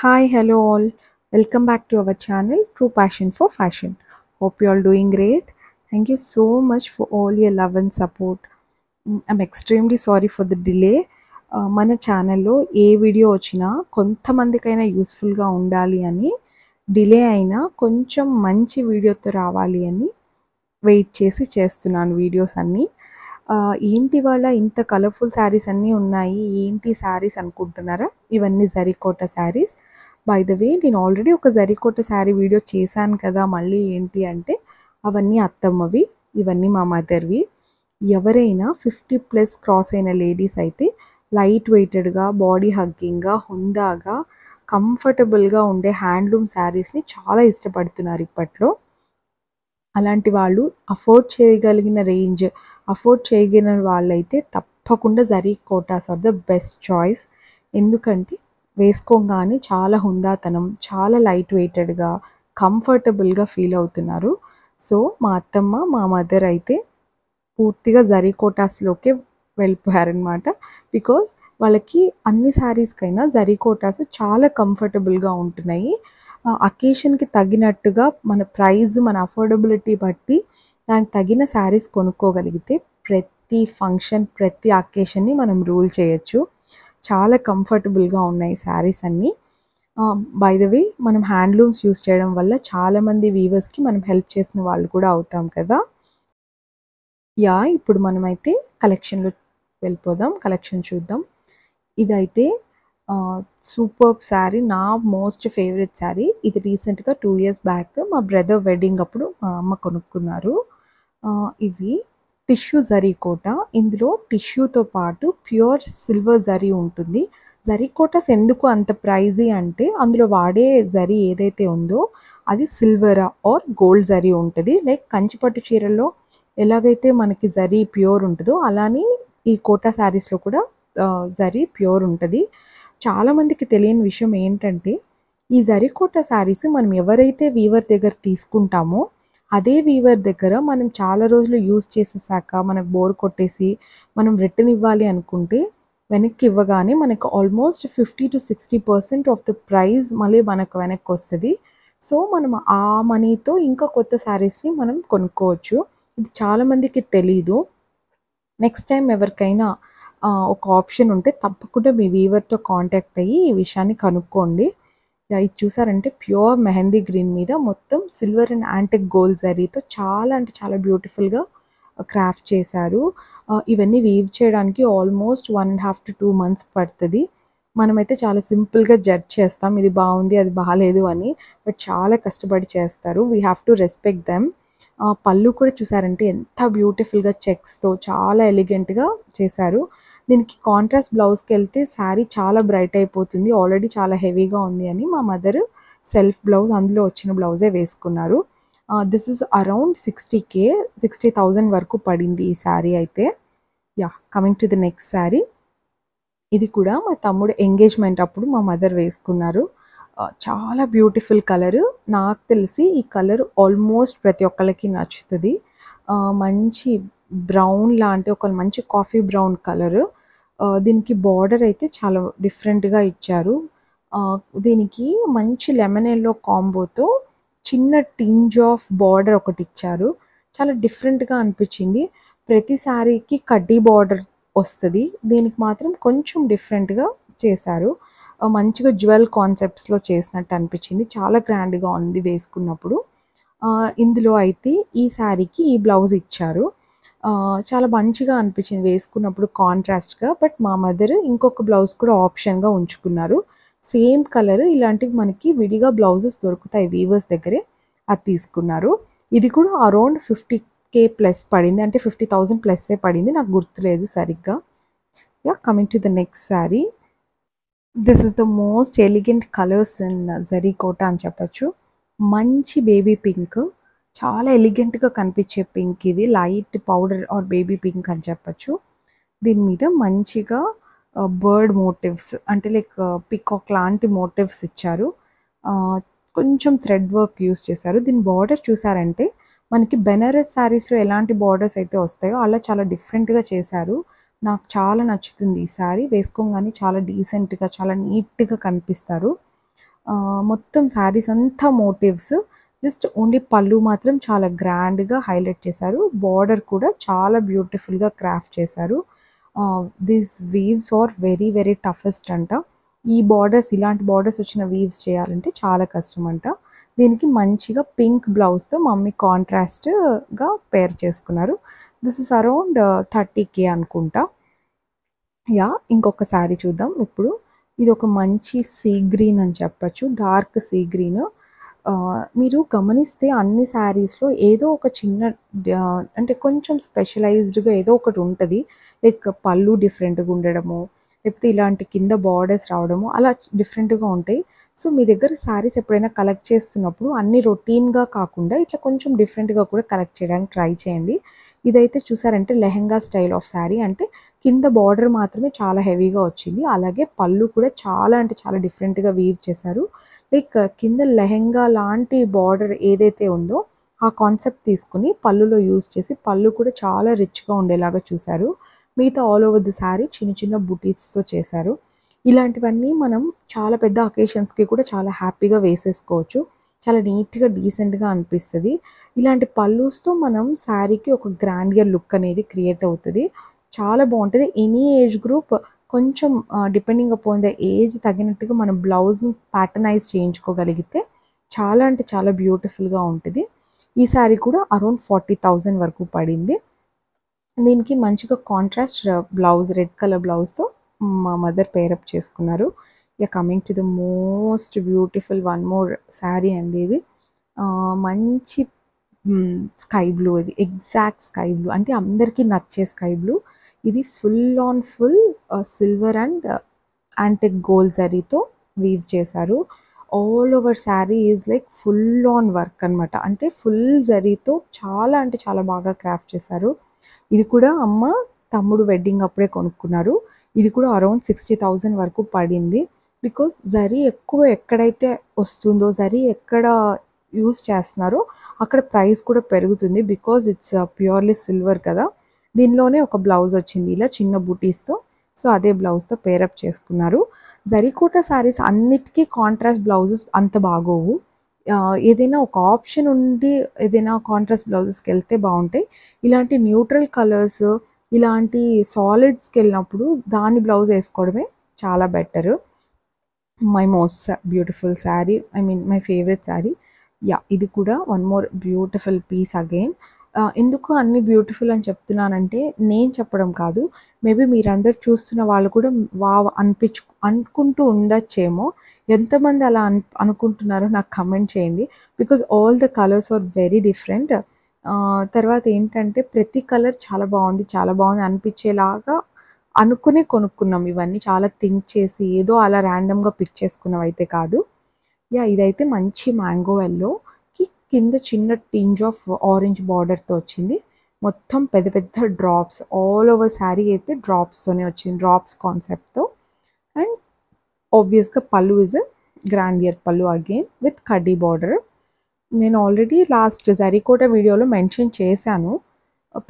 Hi, hello all. Welcome back to our channel, True Passion for Fashion. Hope you all doing great. Thank you so much for all your love and support. I'm extremely sorry for the delay. మన ఛానల్లో ఏ video వచ్చినా కొంతమందికైనా యూస్ఫుల్గా ఉండాలి అని delay అయినా కొంచెం మంచి వీడియోతో రావాలి అని వెయిట్ చేసి చేస్తున్నాను వీడియోస్ అన్నీ. ఏంటి వాళ్ళ ఇంత కలర్ఫుల్ శారీస్ అన్నీ ఉన్నాయి, ఏంటి శారీస్ అనుకుంటున్నారా? ఇవన్నీ zari kota saris. By the way, నేను ఆల్రెడీ ఒక జరీకోట శారీ వీడియో చేశాను కదా, మళ్ళీ ఏంటి అంటే అవన్నీ అత్తమ్మవి, ఇవన్నీ మా మదర్వి. ఎవరైనా 50+ క్రాస్ అయిన లేడీస్ అయితే లైట్ వెయిటెడ్గా, బాడీ హగ్గింగ్గా, హుందాగా, కంఫర్టబుల్గా ఉండే హ్యాండ్లూమ్ శారీస్ని చాలా ఇష్టపడుతున్నారు ఇప్పట్లో. అలాంటి వాళ్ళు అఫోర్డ్ చేయగలిగిన రేంజ్, అఫోర్డ్ చేయగలిగిన వాళ్ళైతే తప్పకుండా zari Kotas are the best choice. ఎందుకంటే వేసుకోగానే చాలా హుందాతనం, చాలా లైట్ వెయిటెడ్గా, కంఫర్టబుల్గా ఫీల్ అవుతున్నారు. సో మా అత్తమ్మ, మా మదర్ అయితే పూర్తిగా జరీ కోటాస్లోకే వెళ్ళిపోయారనమాట. బికాజ్ వాళ్ళకి అన్ని శారీస్కైనా జరీ కోటాస్ చాలా కంఫర్టబుల్గా ఉంటున్నాయి. అకేషన్కి తగినట్టుగా మన ప్రైస్, మన అఫోర్డబిలిటీ బట్టి దానికి తగిన శారీస్ కొనుక్కోగలిగితే ప్రతి ఫంక్షన్, ప్రతి అకేషన్ని మనం రూల్ చేయొచ్చు. చాలా కంఫర్టబుల్గా ఉన్నాయి శారీస్ అన్నీ. బై ద వే, మనం హ్యాండ్లూమ్స్ యూస్ చేయడం వల్ల చాలామంది వీవర్స్కి మనం హెల్ప్ చేసిన వాళ్ళు కూడా అవుతాం కదా. ఇప్పుడు మనమైతే కలెక్షన్లో వెళ్ళిపోదాం, కలెక్షన్ చూద్దాం. ఇదైతే సూపర్బ్ శారీ, నా మోస్ట్ ఫేవరెట్ శారీ. ఇది రీసెంట్గా 2 years బ్యాక్ మా బ్రదర్ వెడ్డింగ్ అప్పుడు మా అమ్మ కొనుక్కున్నారు. ఇవి టిష్యూ జరీ కోట. ఇందులో టిష్యూతో పాటు ప్యూర్ సిల్వర్ జరీ ఉంటుంది. జరీ కోటాస్ ఎందుకు అంత ప్రైజీ అంటే అందులో వాడే జరీ ఏదైతే ఉందో అది సిల్వర్ ఆర్ గోల్డ్ జరీ ఉంటుంది. లైక్ కంచిపట్టు చీరల్లో ఎలాగైతే మనకి జరీ ప్యూర్ ఉంటుందో అలానే ఈ కోటా శారీస్లో కూడా జరీ ప్యూర్ ఉంటుంది. చాలామందికి తెలియని విషయం ఏంటంటే ఈ జరీకోట శారీస్ మనం ఎవరైతే వీవర్ దగ్గర తీసుకుంటామో అదే వీవర్ దగ్గర మనం చాలా రోజులు యూజ్ చేసేసాక మనకు బోర్ కొట్టేసి మనం రిటర్న్ ఇవ్వాలి అనుకుంటే వెనక్కి ఇవ్వగానే మనకు ఆల్మోస్ట్ 50-60% ఆఫ్ ద ప్రైస్ మళ్ళీ మనకు వెనక్కి వస్తుంది. సో మనం ఆ మనీతో ఇంకా కొత్త శారీస్ని మనం కొనుక్కోవచ్చు. ఇది చాలామందికి తెలీదు. నెక్స్ట్ టైం ఎవరికైనా ఒక ఆప్షన్ ఉంటే తప్పకుండా మీ వీవర్తో కాంటాక్ట్ అయ్యి ఈ విషయాన్ని కనుక్కోండి. ఇది చూసారంటే ప్యూర్ మెహందీ గ్రీన్ మీద మొత్తం సిల్వర్ అండ్ యాంటిక్ గోల్డ్ జరీతో చాలా అంటే చాలా బ్యూటిఫుల్గా క్రాఫ్ట్ చేశారు. ఇవన్నీ వీవ్ చేయడానికి ఆల్మోస్ట్ 1.5 to 2 months పడుతుంది. మనమైతే చాలా సింపుల్గా జడ్జ్ చేస్తాం, ఇది బాగుంది అది బాగాలేదు అని. బట్ చాలా కష్టపడి చేస్తారు. We have to respect them. పళ్ళు కూడా చూసారంటే ఎంత బ్యూటిఫుల్గా చెక్స్తో చాలా ఎలిగెంట్గా చేశారు. దీనికి కాంట్రాస్ట్ బ్లౌజ్కి వెళ్తే శారీ చాలా బ్రైట్ అయిపోతుంది. ఆల్రెడీ చాలా హెవీగా ఉంది అని మా మదర్ సెల్ఫ్ బ్లౌజ్, అందులో వచ్చిన బ్లౌజే వేసుకున్నారు. దిస్ ఇస్ అరౌండ్ 60,000 వరకు పడింది ఈ శారీ అయితే. Coming to the next sari. ఇది కూడా మా తమ్ముడు ఎంగేజ్మెంట్ అప్పుడు మా మదర్ వేసుకున్నారు. చాలా బ్యూటిఫుల్ కలరు. నాకు తెలిసి ఈ కలర్ ఆల్మోస్ట్ ప్రతి ఒక్కళ్ళకి నచ్చుతుంది. మంచి బ్రౌన్ లాంటి ఒక మంచి కాఫీ బ్రౌన్ కలరు. దీనికి బార్డర్ అయితే చాలా డిఫరెంట్గా ఇచ్చారు. దీనికి మంచి లెమన్ ఎల్లో కాంబోతో చిన్న టింజ్ ఆఫ్ బార్డర్ ఒకటి ఇచ్చారు. చాలా డిఫరెంట్గా అనిపించింది. ప్రతి శారీకి కడ్డీ బార్డర్ వస్తుంది, దీనికి మాత్రం కొంచెం డిఫరెంట్గా చేశారు. మంచిగా జ్యువెల్ కాన్సెప్ట్స్లో చేసినట్టు అనిపించింది. చాలా గ్రాండ్గా ఉంది వేసుకున్నప్పుడు. ఇందులో అయితే ఈ శారీకి ఈ బ్లౌజ్ ఇచ్చారు. చాలా మంచిగా అనిపించింది వేసుకున్నప్పుడు కాంట్రాస్ట్గా. బట్ మా మదర్ ఇంకొక బ్లౌజ్ కూడా ఆప్షన్గా ఉంచుకున్నారు. సేమ్ కలర్ ఇలాంటివి మనకి విడిగా బ్లౌజెస్ దొరుకుతాయి వీవర్స్ దగ్గరే, అది తీసుకున్నారు. ఇది కూడా అరౌండ్ 50,000+ పడింది, అంటే 50,000+ పడింది, నాకు గుర్తులేదు సరిగ్గా. Coming to the next sari. This is the most elegant colours in zari kota అని చెప్పచ్చు. మంచి బేబీ పింక్, చాలా ఎలిగెంట్గా కనిపించే పింక్. ఇది light powder are baby pink అని చెప్పచ్చు. దీని మీద మంచిగా బర్డ్ మోటివ్స్, అంటే లైక్ పికాక్ లాంటి మోటివ్స్ ఇచ్చారు. కొంచెం థ్రెడ్ వర్క్ యూస్ చేశారు. దీని బార్డర్ చూసారంటే మనకి బెనారస్ శారీస్లో ఎలాంటి బార్డర్స్ అయితే వస్తాయో అలా చాలా డిఫరెంట్గా చేశారు. నాకు చాలా నచ్చుతుంది ఈ శారీ. వేసుకోగానే చాలా డీసెంట్గా, చాలా నీట్గా కనిపిస్తారు. మొత్తం శారీస్ అంతా మోటివ్స్, జస్ట్ ఓన్లీ పళ్ళు మాత్రం చాలా గ్రాండ్గా హైలైట్ చేశారు. బార్డర్ కూడా చాలా బ్యూటిఫుల్గా క్రాఫ్ట్ చేశారు. These weaves are very very toughest అంట. ఈ బార్డర్స్, ఇలాంటి బార్డర్స్ వచ్చిన వీవ్స్ చేయాలంటే చాలా కష్టం అంట. దీనికి మంచిగా పింక్ బ్లౌజ్తో మమ్మీ కాంట్రాస్ట్గా పేర్ చేసుకున్నారు. దిస్ ఇస్ అరౌండ్ 30K అనుకుంటా. ఇంకొక శారీ చూద్దాం ఇప్పుడు. ఇది ఒక మంచి సీ గ్రీన్ అని చెప్పచ్చు, డార్క్ సీ గ్రీన్. మీరు గమనిస్తే అన్ని శారీస్లో ఏదో ఒక చిన్న అంటే కొంచెం స్పెషలైజ్డ్గా ఏదో ఒకటి ఉంటుంది. లైక్ పళ్ళు డిఫరెంట్గా ఉండడము, లేకపోతే ఇలాంటి కింద బార్డర్స్ రావడము, అలా డిఫరెంట్గా ఉంటాయి. సో మీ దగ్గర శారీస్ ఎప్పుడైనా కలెక్ట్ చేస్తున్నప్పుడు అన్ని రొటీన్గా కాకుండా ఇట్లా కొంచెం డిఫరెంట్గా కూడా కలెక్ట్ చేయడానికి ట్రై చేయండి. ఇదైతే చూసారంటే లెహెంగా స్టైల్ ఆఫ్ శారీ, అంటే కింద బార్డర్ మాత్రమే చాలా హెవీగా వచ్చింది. అలాగే పళ్ళు కూడా చాలా అంటే చాలా డిఫరెంట్గా వీవ్ చేశారు. లైక్ కింద లెహెంగా లాంటి బార్డర్ ఏదైతే ఉందో ఆ కాన్సెప్ట్ తీసుకుని పళ్ళులో యూజ్ చేసి పళ్ళు కూడా చాలా రిచ్గా ఉండేలాగా చూశారు. మిగతా ఆల్ ఓవర్ ది శారీ చిన్న చిన్న బుటీస్తో చేశారు. ఇలాంటివన్నీ మనం చాలా పెద్ద అకేషన్స్కి కూడా చాలా హ్యాపీగా వేసేసుకోవచ్చు. చాలా నీట్గా డీసెంట్గా అనిపిస్తుంది. ఇలాంటి పళ్ళుస్తో మనం శారీకి ఒక గ్రాండియర్ లుక్ అనేది క్రియేట్ అవుతుంది. చాలా బాగుంటుంది. ఎనీ ఏజ్ గ్రూప్ కొంచెం డిపెండింగ్ అపాన్ ద ఏజ్ తగినట్టుగా మనం బ్లౌజ్ని ప్యాటర్నైజ్ చేయించుకోగలిగితే చాలా అంటే చాలా బ్యూటిఫుల్గా ఉంటుంది. ఈ శారీ కూడా అరౌండ్ 40,000 వరకు పడింది. దీనికి మంచిగా కాంట్రాస్ట్ బ్లౌజ్, రెడ్ కలర్ బ్లౌజ్తో మా మదర్ పేరప్ చేసుకున్నారు. Coming to the most beautiful one more sari అండి. ఇది మంచి స్కై బ్లూ, ఇది ఎగ్జాక్ట్ స్కై బ్లూ, అంటే అందరికీ నచ్చే స్కై బ్లూ. ఇది full on full silver and antique gold జరీతో వీవ్ చేశారు. All over sari is like full on work అనమాట. అంటే ఫుల్ జరీతో చాలా అంటే చాలా బాగా క్రాఫ్ట్ చేశారు. ఇది కూడా అమ్మ తమ్ముడు వెడ్డింగ్ అప్పుడే కొనుక్కున్నారు. ఇది కూడా అరౌండ్ 60,000 వరకు పడింది. బికాస్ జరీ ఎక్కువ ఎక్కడైతే వస్తుందో, జరీ ఎక్కడ యూస్ చేస్తున్నారో అక్కడ ప్రైస్ కూడా పెరుగుతుంది. బికాజ్ ఇట్స్ ప్యూర్లీ సిల్వర్ కదా. దీనిలోనే ఒక బ్లౌజ్ వచ్చింది ఇలా చిన్న బూటీస్తో. సో అదే బ్లౌజ్తో పేరప్ చేసుకున్నారు. జరీకోట శారీస్ అన్నిటికీ కాంట్రాస్ట్ బ్లౌజెస్ అంత బాగోవు. ఏదైనా ఒక ఆప్షన్ ఉండి ఏదైనా కాంట్రాస్ట్ బ్లౌజెస్కి వెళ్తే బాగుంటాయి. ఇలాంటి న్యూట్రల్ కలర్స్, ఇలాంటి సాలిడ్స్కి వెళ్ళినప్పుడు దాని బ్లౌజ్ వేసుకోవడమే చాలా better. My most beautiful sari, I mean my favourite sari. ఇది కూడా one more beautiful piece again. ఎందుకు అన్ని బ్యూటిఫుల్ అని చెప్తున్నానంటే నేను చెప్పడం కాదు, మేబీ మీరందరూ చూస్తున్న వాళ్ళు కూడా అనుకుంటూ ఉండొచ్చేమో. ఎంతమంది అలా అనుకుంటున్నారో నాకు కమెంట్ చేయండి. Because all the colours are very different. తర్వాత ఏంటంటే ప్రతి కలర్ చాలా బాగుంది చాలా బాగుంది అనిపించేలాగా అనుకుని కొనుక్కున్నాం. ఇవన్నీ చాలా థింక్ చేసి ఏదో అలా ర్యాండమ్గా పిక్ చేసుకున్నవి అయితే కాదు. ఇదైతే మంచి మ్యాంగో ఎల్లోకి కింద చిన్న టింజ్ ఆఫ్ ఆరెంజ్ బార్డర్తో వచ్చింది. మొత్తం పెద్ద పెద్ద డ్రాప్స్ ఆల్ ఓవర్ శారీ అయితే డ్రాప్స్తోనే వచ్చింది, డ్రాప్స్ కాన్సెప్ట్తో. అండ్ ఆబ్వియస్గా పళ్ళు ఇస్ గ్రాండియర్ పళ్ళు అగైన్ విత్ కడ్డీ బార్డర్. నేను ఆల్రెడీ లాస్ట్ జరీకోట వీడియోలో మెన్షన్ చేశాను,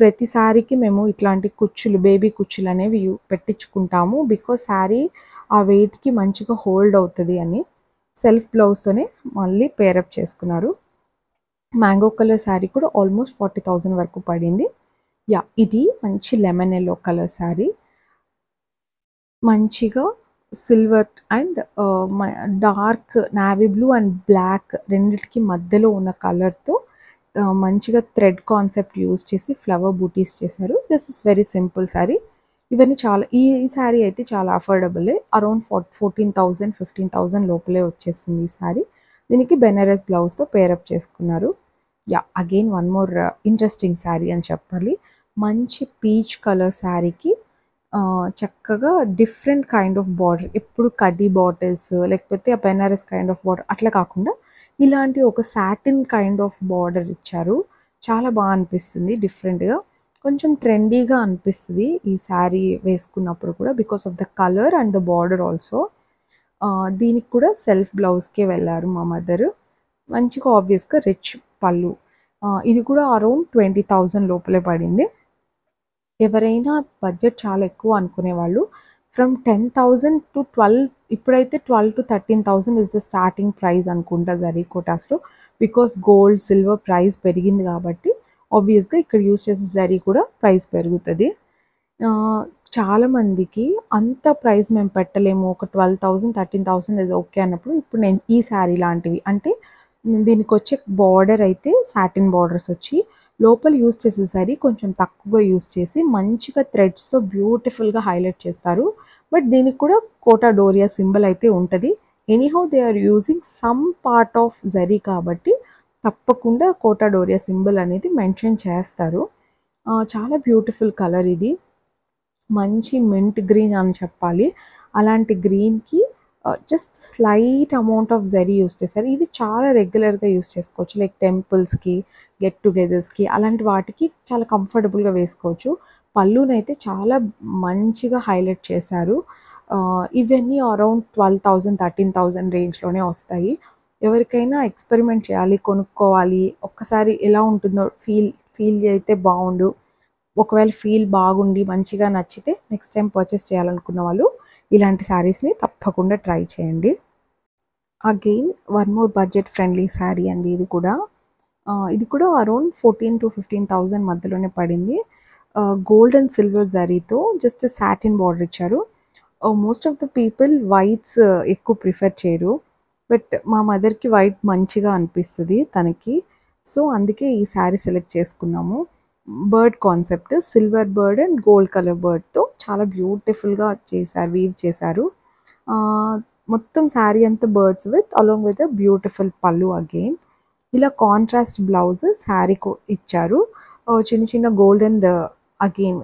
ప్రతి శారీకి మేము ఇట్లాంటి కుచ్చులు, బేబీ కుచ్చులు అనేవి పెట్టించుకుంటాము. బికాజ్ శారీ ఆ వెయిట్కి మంచిగా హోల్డ్ అవుతుంది అని. సెల్ఫ్ బ్లౌజ్తోనే మళ్ళీ పేరప్ చేసుకున్నారు. మ్యాంగో కలర్ శారీ కూడా ఆల్మోస్ట్ 40,000 వరకు పడింది. ఇది మంచి లెమన్ ఎల్లో కలర్ శారీ, మంచిగా silver and dark navy blue and black రెండిటికి మధ్యలో ఉన్న కలర్తో మంచిగా థ్రెడ్ కాన్సెప్ట్ యూజ్ చేసి ఫ్లవర్ బూటీస్ చేశారు. This is very simple sari. ఇవన్నీ చాలా, ఈ శారీ అయితే చాలా అఫోర్డబుల్, అరౌండ్ 14,000 15,000 లోపలే వచ్చేసింది ఈ శారీ. దీనికి బెనారస్ బ్లౌజ్తో పేరప్ చేసుకున్నారు. Again one more interesting sari అని చెప్పాలి. మంచి పీచ్ కలర్ శారీకి చక్కగా డిఫరెంట్ కైండ్ ఆఫ్ బార్డర్, ఎప్పుడు కడ్డీ బార్డర్స్ లేకపోతే ఆ బెనారస్ కైండ్ ఆఫ్ బార్డర్ అట్లా కాకుండా ఇలాంటి ఒక సాటిన్ కైండ్ ఆఫ్ బార్డర్ ఇచ్చారు. చాలా బాగా అనిపిస్తుంది, డిఫరెంట్గా కొంచెం ట్రెండీగా అనిపిస్తుంది ఈ శారీ వేసుకున్నప్పుడు కూడా, because of the colour and the border also. దీనికి కూడా సెల్ఫ్ బ్లౌజ్కే వెళ్ళారు మా మదర్. మంచిగా ఆబ్వియస్గా రిచ్ పళ్ళు. ఇది కూడా అరౌండ్ 20,000 లోపలే పడింది. ఎవరైనా బడ్జెట్ చాలా ఎక్కువ అనుకునే వాళ్ళు ఫ్రమ్ 10,000 టు 12, ఇప్పుడైతే 12 to 13,000 is the starting price అనుకుంటా జరీ కోటాస్లో. బికాస్ గోల్డ్ సిల్వర్ ప్రైస్ పెరిగింది కాబట్టి ఆబ్వియస్గా ఇక్కడ యూస్ చేసే జరీ కూడా ప్రైస్ పెరుగుతుంది. చాలామందికి అంత ప్రైస్ మేము పెట్టలేము, ఒక 12,000 13,000 ఇస్ ఓకే అన్నప్పుడు ఇప్పుడు నేను ఈ శారీ లాంటివి, అంటే దీనికి వచ్చే బార్డర్ అయితే సాటిన్ బార్డర్స్ వచ్చి లోపల యూస్ చేసే శారీ కొంచెం తక్కువగా యూస్ చేసి మంచిగా థ్రెడ్స్తో బ్యూటిఫుల్గా హైలైట్ చేస్తారు. బట్ దీనికి కూడా కోటా డోరియా సింబల్ అయితే ఉంటుంది. Anyhow they are using some part of zari కాబట్టి తప్పకుండా కోటా డోరియా సింబల్ అనేది మెన్షన్ చేస్తారు. చాలా బ్యూటిఫుల్ కలర్ ఇది, మంచి మింట్ గ్రీన్ అని చెప్పాలి. అలాంటి గ్రీన్కి just slight amount of zari use చేస్తారు. ఇవి చాలా రెగ్యులర్గా యూస్ చేసుకోవచ్చు, లైక్ టెంపుల్స్కి, గెట్ టుగెదర్స్కి, అలాంటి వాటికి చాలా కంఫర్టబుల్గా వేసుకోవచ్చు. పళ్ళునైతే చాలా మంచిగా హైలైట్ చేశారు. ఇవన్నీ అరౌండ్ 12,000 13,000 రేంజ్లోనే వస్తాయి. ఎవరికైనా ఎక్స్పెరిమెంట్ చేయాలి, కొనుక్కోవాలి, ఒక్కసారి ఎలా ఉంటుందో ఫీల్ అయితే బాగుండు, ఒకవేళ ఫీల్ బాగుండి మంచిగా నచ్చితే నెక్స్ట్ టైం పర్చేస్ చేయాలనుకున్న వాళ్ళు ఇలాంటి శారీస్ని తప్పకుండా ట్రై చేయండి. Again one more budget friendly sari అండి. ఇది కూడా అరౌండ్ 14,000 to 15,000 మధ్యలోనే పడింది. గోల్డ్ అండ్ సిల్వర్ జరీతో జస్ట్ సాటిన్ బార్డర్ ఇచ్చారు. Most of the people whites ఎక్కువ ప్రిఫర్ చేయరు, బట్ మా మదర్కి వైట్ మంచిగా అనిపిస్తుంది తనకి. సో అందుకే ఈ శారీ సెలెక్ట్ చేసుకున్నాము. Bird concept, silver bird and gold colour బర్డ్తో చాలా బ్యూటిఫుల్గా చేశారు, వీవ్ చేశారు. మొత్తం శారీ అంతా birds with along with beautiful పళ్ళు. అగైన్ ఇలా కాంట్రాస్ట్ బ్లౌజ్ శారీకు ఇచ్చారు. చిన్న చిన్న గోల్డ్ అండ్ అగైన్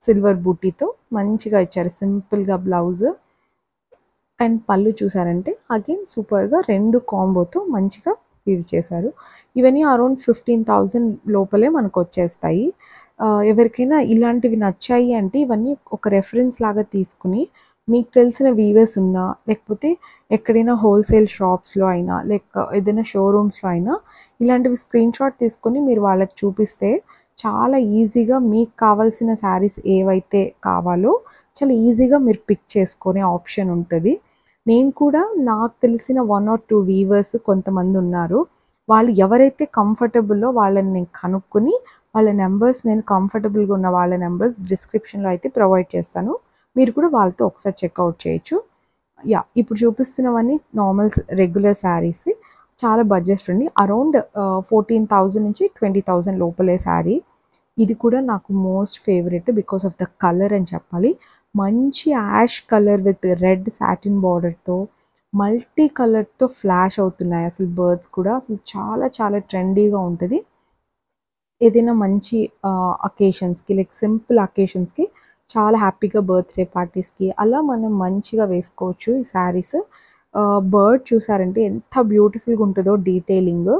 సిల్వర్ బూటీతో మంచిగా ఇచ్చారు, సింపుల్గా బ్లౌజ్. అండ్ పళ్ళు చూసారంటే అగైన్ సూపర్గా రెండు కాంబోతో మంచిగా వీవ్ చేశారు. ఇవన్నీ అరౌండ్ 15,000 లోపలే మనకు వచ్చేస్తాయి. ఎవరికైనా ఇలాంటివి నచ్చాయి అంటే ఇవన్నీ ఒక రెఫరెన్స్ లాగా తీసుకుని మీకు తెలిసిన వీవర్స్ ఉన్నా, లేకపోతే ఎక్కడైనా హోల్సేల్ షాప్స్లో అయినా, లేక ఏదైనా షోరూమ్స్లో అయినా ఇలాంటివి స్క్రీన్ షాట్ తీసుకొని మీరు వాళ్ళకి చూపిస్తే చాలా ఈజీగా మీకు కావాల్సిన శారీస్ ఏవైతే కావాలో చాలా ఈజీగా మీరు పిక్ చేసుకునే ఆప్షన్ ఉంటుంది. నేను కూడా నాకు తెలిసిన 1 or 2 వీవర్స్ కొంతమంది ఉన్నారు, వాళ్ళు ఎవరైతే కంఫర్టబుల్లో వాళ్ళని నేను కనుక్కొని వాళ్ళ నెంబర్స్, నేను కంఫర్టబుల్గా ఉన్న వాళ్ళ నెంబర్స్ డిస్క్రిప్షన్లో అయితే ప్రొవైడ్ చేస్తాను. మీరు కూడా వాళ్ళతో ఒకసారి చెక్అవుట్ చేయొచ్చు. ఇప్పుడు చూపిస్తున్నవన్నీ నార్మల్ రెగ్యులర్ శారీస్, చాలా బడ్జెట్ ఫ్రెండ్లీ, అరౌండ్ 14,000 నుంచి 20,000 లోపలే శారీ. ఇది కూడా నాకు most favourite because of the colour అని చెప్పాలి. మంచి ash colour with red satin బార్డర్తో మల్టీ కలర్తో ఫ్లాష్ అవుతున్నాయి. అసలు బర్డ్స్ కూడా అసలు చాలా చాలా ట్రెండీగా ఉంటుంది. ఏదైనా మంచి అకేషన్స్కి, లైక్ సింపుల్ అకేషన్స్కి, చాలా హ్యాపీగా బర్త్డే పార్టీస్కి అలా మనం మంచిగా వేసుకోవచ్చు ఈ శారీస్. బర్డ్ చూసారంటే ఎంత బ్యూటిఫుల్గా ఉంటుందో డీటెయిలింగ్.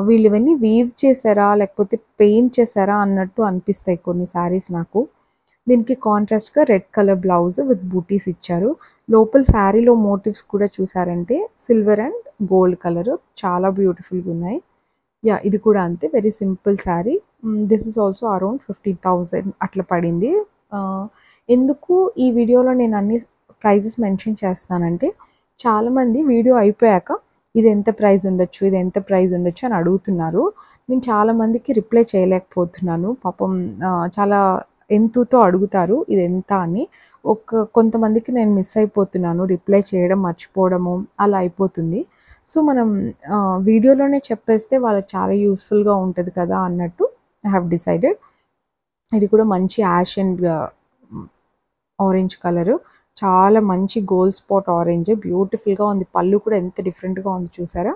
వీళ్ళు ఇవన్నీ వీవ్ చేశారా లేకపోతే పెయింట్ చేశారా అన్నట్టు అనిపిస్తాయి కొన్ని శారీస్ నాకు. దీనికి కాంట్రాస్ట్గా రెడ్ కలర్ బ్లౌజ్ విత్ బూటీస్ ఇచ్చారు. లోపల శారీలో మోటివ్స్ కూడా చూసారంటే సిల్వర్ అండ్ గోల్డ్ కలర్ చాలా బ్యూటిఫుల్గా ఉన్నాయి. ఇది కూడా అంతే, very simple sari. This is also around 15,000 అట్లా పడింది. ఎందుకు ఈ వీడియోలో నేను అన్ని ప్రైజెస్ మెన్షన్ చేస్తానంటే చాలామంది వీడియో అయిపోయాక ఇది ఎంత ప్రైస్ ఉండొచ్చు, ఇది ఎంత ప్రైస్ ఉండొచ్చు అని అడుగుతున్నారు. నేను చాలామందికి రిప్లై చేయలేకపోతున్నాను, పాపం చాలా ఎంతుతో అడుగుతారు ఇది ఎంత అని. కొంతమందికి నేను మిస్ అయిపోతున్నాను, రిప్లై చేయడం మర్చిపోవడము అలా అయిపోతుంది. సో మనం వీడియోలోనే చెప్పేస్తే వాళ్ళకి చాలా యూస్ఫుల్గా ఉంటుంది కదా అన్నట్టు ఐ హ్యావ్ డిసైడెడ్. ఇది కూడా మంచి యాష్ అండ్ ఆరెంజ్ కలరు, చాలా మంచి గోల్డ్ స్పాట్ ఆరెంజ్, బ్యూటిఫుల్గా ఉంది. పళ్ళు కూడా ఎంత డిఫరెంట్గా ఉంది చూసారా.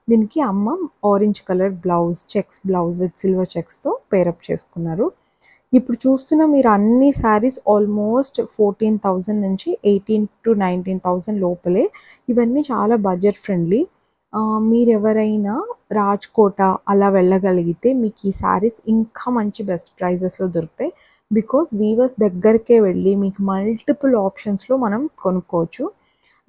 దీనికి అమ్మ orange colour blouse, checks blouse with silver చెక్స్తో పేరప్ చేసుకున్నారు. ఇప్పుడు చూస్తున్న మీరు అన్ని శారీస్ ఆల్మోస్ట్ 14,000 నుంచి 18,000 to 19,000 లోపలే. ఇవన్నీ చాలా బడ్జెట్ ఫ్రెండ్లీ. మీరు ఎవరైనా రాజ్కోట అలా వెళ్ళగలిగితే మీకు ఈ శారీస్ ఇంకా మంచి బెస్ట్ ప్రైజెస్లో దొరుకుతాయి. బికాస్ వీవర్స్ దగ్గరికే వెళ్ళి మీకు మల్టిపుల్ ఆప్షన్స్లో మనం కొనుక్కోవచ్చు.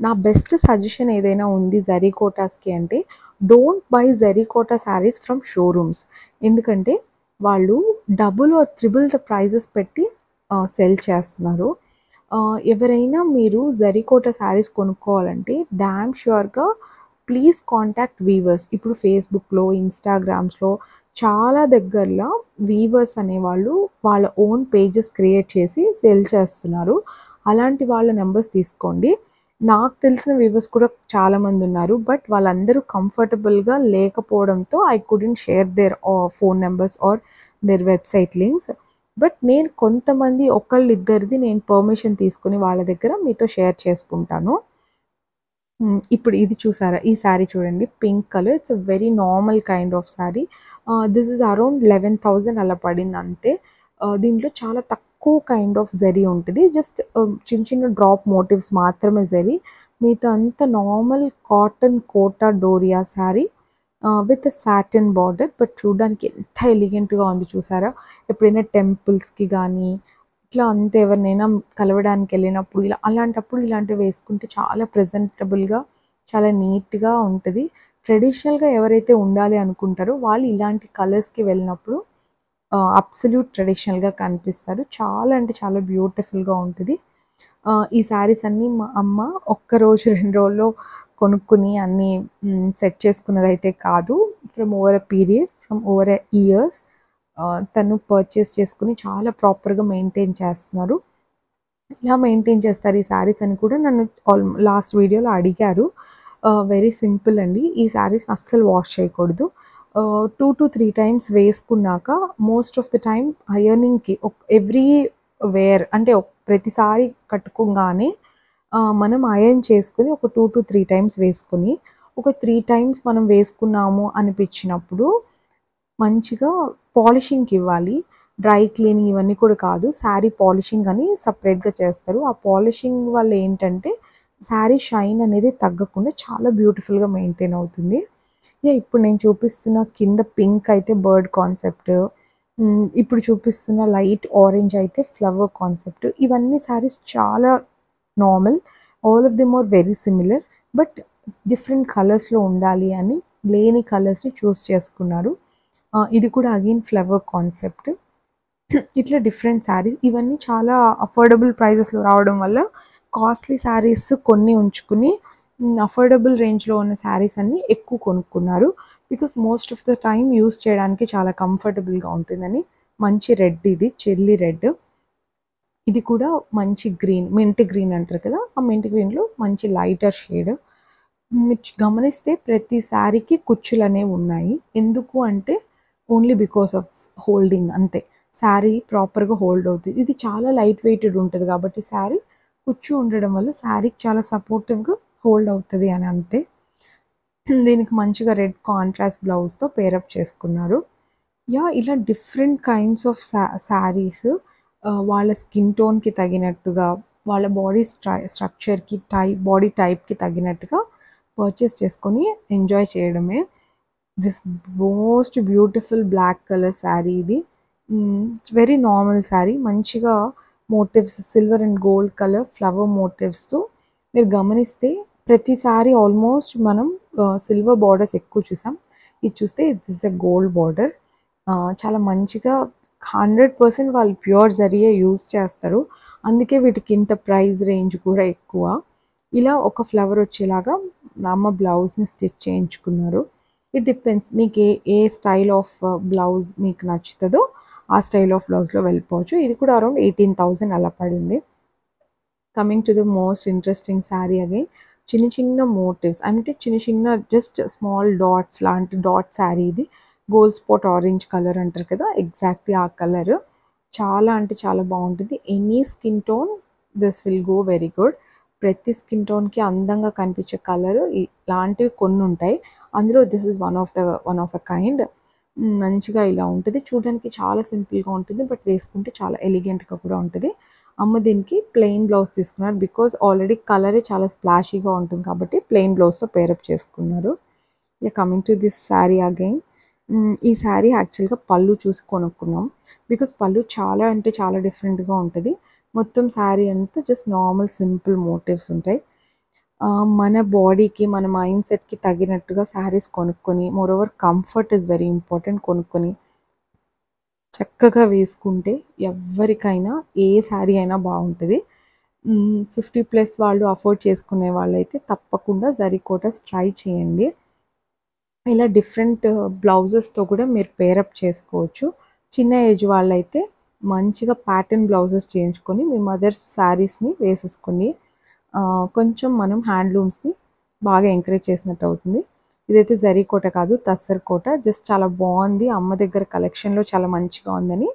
నా బెస్ట్ సజెషన్ ఏదైనా ఉంది జరీకోటాస్కి అంటే don't buy Jarikota saris from showrooms. ఎందుకంటే వాళ్ళు double or triple the prices పెట్టి సెల్ చేస్తున్నారు. ఎవరైనా మీరు జరీకోట శారీస్ కొనుక్కోవాలంటే డామ్ ష్యూర్‌గా ప్లీజ్ కాంటాక్ట్ వీవర్స్. ఇప్పుడు ఫేస్‌బుక్‌లో, ఇన్‌స్టాగ్రామ్స్‌లో చాలా దగ్గరలో వీవర్స్ అనేవాళ్ళు వాళ్ళ ఓన్ పేజెస్ క్రియేట్ చేసి సేల్ చేస్తున్నారు. అలాంటి వాళ్ళ నంబర్స్ తీసుకోండి. నాకు తెలిసిన వీవర్స్ కూడా చాలామంది ఉన్నారు. బట్ వాళ్ళందరూ కంఫర్టబుల్‌గా లేకపోవడంతో I couldn't share their phone numbers or their website links. But నేను కొంతమంది ఒకళ్ళిద్దరిది నేను పర్మిషన్ తీసుకొని వాళ్ళ దగ్గర మీతో షేర్ చేసుకుంటాను. ఇప్పుడు ఇది చూసారా? ఈ శారీ చూడండి. Pink colour. It's a very normal kind of sari. This is around 11,000 అలా పడింది అంతే. దీంట్లో చాలా తక్కువ కైండ్ ఆఫ్ జరీ ఉంటది. జస్ట్ చిన్న చిన్న డ్రాప్ మోటివ్స్ మాత్రమే జరీ. మిగతా అంతా normal cotton Kota doria sari with satin border. But చూడడానికి ఎంత ఎలిగెంట్‌గా ఉంది చూసారా? ఎప్పుడైనా టెంపుల్స్‌కి గానీ, ఇట్లా అంతే ఎవరినైనా కలవడానికి వెళ్ళినప్పుడు అలాంటప్పుడు ఇలాంటివి వేసుకుంటే చాలా ప్రెజెంటబుల్‌గా, చాలా నీట్‌గా ఉంటది. ట్రెడిషనల్‌గా ఎవరైతే ఉండాలి అనుకుంటారో వాళ్ళు ఇలాంటి కలర్స్‌కి వెళ్ళినప్పుడు అబ్సల్యూట్ ట్రెడిషనల్‌గా కనిపిస్తారు. చాలా అంటే చాలా బ్యూటిఫుల్‌గా ఉంటది. ఈ శారీస్ అన్నీ మా అమ్మ ఒక్కరోజు 2 రోజుల్లో కొనుక్కొని అన్నీ సెట్ చేసుకున్నదైతే కాదు. From over a period, from over a years తను పర్చేస్ చేసుకొని చాలా ప్రాపర్‌గా మెయింటైన్ చేస్తున్నారు. ఎలా మెయింటైన్ చేస్తారు ఈ శారీస్ అని కూడా నన్ను లాస్ట్ వీడియోలో అడిగారు. వెరీ సింపుల్ అండి. ఈ శారీస్‌ని అస్సలు వాష్ చేయకూడదు. 2-3 టైమ్స్ వేసుకున్నాక మోస్ట్ ఆఫ్ ద టైమ్ అయర్నింగ్‌కి ఎవ్రీ వేర్ అంటే ప్రతిసారి కట్టుకోగానే మనం అయర్న్ చేసుకొని ఒక 2-3 టైమ్స్ వేసుకొని, ఒక 3 టైమ్స్ మనం వేసుకున్నాము అనిపించినప్పుడు మంచిగా పాలిషింగ్‌కి ఇవ్వాలి. డ్రై క్లీనింగ్ ఇవన్నీ కూడా కాదు. శారీ పాలిషింగ్ అని సెపరేట్‌గా చేస్తారు. ఆ పాలిషింగ్ వల్ల ఏంటంటే శారీ షైన్ అనేది తగ్గకుండా చాలా బ్యూటిఫుల్‌గా మెయింటైన్ అవుతుంది. ఇప్పుడు నేను చూపిస్తున్న కింద పింక్ అయితే బర్డ్ కాన్సెప్ట్. ఇప్పుడు చూపిస్తున్న లైట్ ఆరెంజ్ అయితే ఫ్లవర్ కాన్సెప్ట్. ఇవన్నీ శారీస్ చాలా normal. All of them are very similar. But different కలర్స్‌లో ఉండాలి అని లేని కలర్స్‌ని చూస్ చేసుకున్నారు. ఇది కూడా అగైన్ ఫ్లవర్ కాన్సెప్ట్. ఇట్లా డిఫరెంట్ శారీస్ ఇవన్నీ చాలా అఫోర్డబుల్ ప్రైజెస్‌లో రావడం వల్ల కాస్ట్లీ శారీస్ కొన్ని ఉంచుకుని అఫోర్డబుల్ రేంజ్‌లో ఉన్న శారీస్ అన్నీ ఎక్కువ కొనుక్కున్నారు. Because most of the time use చేయడానికి చాలా కంఫర్టబుల్‌గా ఉంటుందని. మంచి రెడ్ ఇది చెర్రీ రెడ్. ఇది కూడా మంచి గ్రీన్ మింట్ గ్రీన్ అంటారు కదా! ఆ మింట్ గ్రీన్‌లో మంచి లైటర్ షేడ్. మీరు గమనిస్తే ప్రతి శారీకి కుచ్చులనేవి ఉన్నాయి. ఎందుకు అంటే ఓన్లీ బికాస్ ఆఫ్ హోల్డింగ్ అంతే. శారీ ప్రాపర్‌గా హోల్డ్ అవుతుంది. ఇది చాలా లైట్ వెయిటెడ్ ఉంటది కాబట్టి శారీ కుచ్చు ఉండడం వల్ల శారీకి చాలా సపోర్టివ్‌గా హోల్డ్ అవుతది అని అంతే. దీనికి మంచిగా రెడ్ కాంట్రాస్ట్ బ్లౌజ్‌తో పేరప్ చేసుకున్నారు. ఇలా డిఫరెంట్ కైండ్స్ ఆఫ్ శారీస్ వాళ్ళ స్కిన్ టోన్‌కి తగినట్టుగా, వాళ్ళ బాడీ స్ట్రక్చర్‌కి బాడీ టైప్‌కి తగినట్టుగా పర్చేస్ చేసుకొని ఎంజాయ్ చేయడమే. This most beautiful black colour sari ఇది. Very normal sari. మంచిగా motifs silver and gold colour flower మోటివ్స్‌తో మీరు గమనిస్తే ప్రతిసారి ఆల్మోస్ట్ మనం సిల్వర్ బార్డర్స్ ఎక్కువ చూసాం. ఇది చూస్తే దిస్ ఎ గోల్డ్ బార్డర్. చాలా మంచిగా 100% వాళ్ళు ప్యూర్ జరీయే యూజ్ చేస్తారు. అందుకే వీటికి ఇంత ప్రైస్ రేంజ్ కూడా ఎక్కువ. ఇలా ఒక ఫ్లవర్ వచ్చేలాగా అమ్మ బ్లౌజ్‌ని స్టిచ్ చేయించుకున్నారు. ఇట్ డిపెండ్స్ మీకు ఏ స్టైల్ ఆఫ్ బ్లౌజ్ మీకు నచ్చుతదో ఆ స్టైల్ ఆఫ్ బ్లౌజ్‌లో వెళ్ళిపోవచ్చు. ఇది కూడా అరౌండ్ 18,000 అలా పడింది. Coming to the most interesting sari again. చిన్న చిన్న మోటివ్స్ అంటే చిన్న చిన్న జస్ట్ స్మాల్ డాట్స్ లాంటి డాట్ శారీ ఇది. గోల్డ్ స్పాట్ ఆరెంజ్ కలర్ అంటారు కదా! ఎగ్జాక్ట్‌లీ ఆ కలర్. చాలా అంటే చాలా బాగుంటుంది. Any skin tone this will go very good. ప్రతి స్కిన్ టోన్‌కి అందంగా కనిపించే కలర్ ఇలాంటివి కొన్ని ఉంటాయి. అందులో this is one of a kind. మంచిగా ఇలా ఉంటుంది. చూడడానికి చాలా సింపుల్‌గా ఉంటుంది. బట్ వేసుకుంటే చాలా ఎలిగెంట్‌గా కూడా ఉంటది. అమ్మ దీనికి ప్లెయిన్ బ్లౌజ్ తీసుకున్నారు. బికాజ్ ఆల్రెడీ కలరే చాలా స్ప్లాషీగా ఉంటుంది కాబట్టి ప్లెయిన్ బ్లౌజ్‌తో పేరప్ చేసుకున్నారు. Coming to this sari again. ఈ శారీ యాక్చువల్‌గా పళ్ళు చూసి కొనుక్కున్నాం. బికాజ్ పళ్ళు చాలా అంటే చాలా డిఫరెంట్‌గా ఉంటది. మొత్తం శారీ అంతా జస్ట్ నార్మల్ సింపుల్ మోటివ్స్ ఉంటాయి. మన బాడీకి, మన మైండ్ సెట్‌కి తగినట్టుగా శారీస్ కొనుక్కొని moreover comfort is very important కొనుక్కొని చక్కగా వేసుకుంటే ఎవ్వరికైనా ఏ శారీ అయినా బాగుంటుంది. 50+ వాళ్ళు అఫోర్డ్ చేసుకునే వాళ్ళైతే తప్పకుండా జరీ కోటాస్ ట్రై చేయండి. ఇలా డిఫరెంట్ బ్లౌజెస్తో కూడా మీరు పేరప్ చేసుకోవచ్చు. చిన్న ఏజ్ వాళ్ళైతే మంచిగా ప్యాటర్న్ బ్లౌజెస్ చేయించుకొని మీ మదర్స్ శారీస్ని వేసేసుకొని కొంచెం మనం హ్యాండ్లూమ్స్ని బాగా ఎంకరేజ్ చేసినట్టు అవుతుంది. ఇదైతే జరీ కోట కాదు, తస్సర్ కోట. జస్ట్ చాలా బాగుంది, అమ్మ దగ్గర కలెక్షన్లో చాలా మంచిగా ఉందని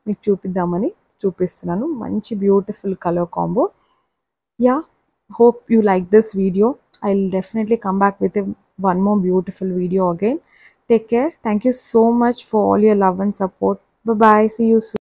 మీకు చూపిద్దామని చూపిస్తున్నాను. మంచి beautiful colour combo. Yeah, hope you like this video. I'll definitely come back with one more beautiful video again. Take care. Thank you so much for all your love and support. Bye bye. See you soon.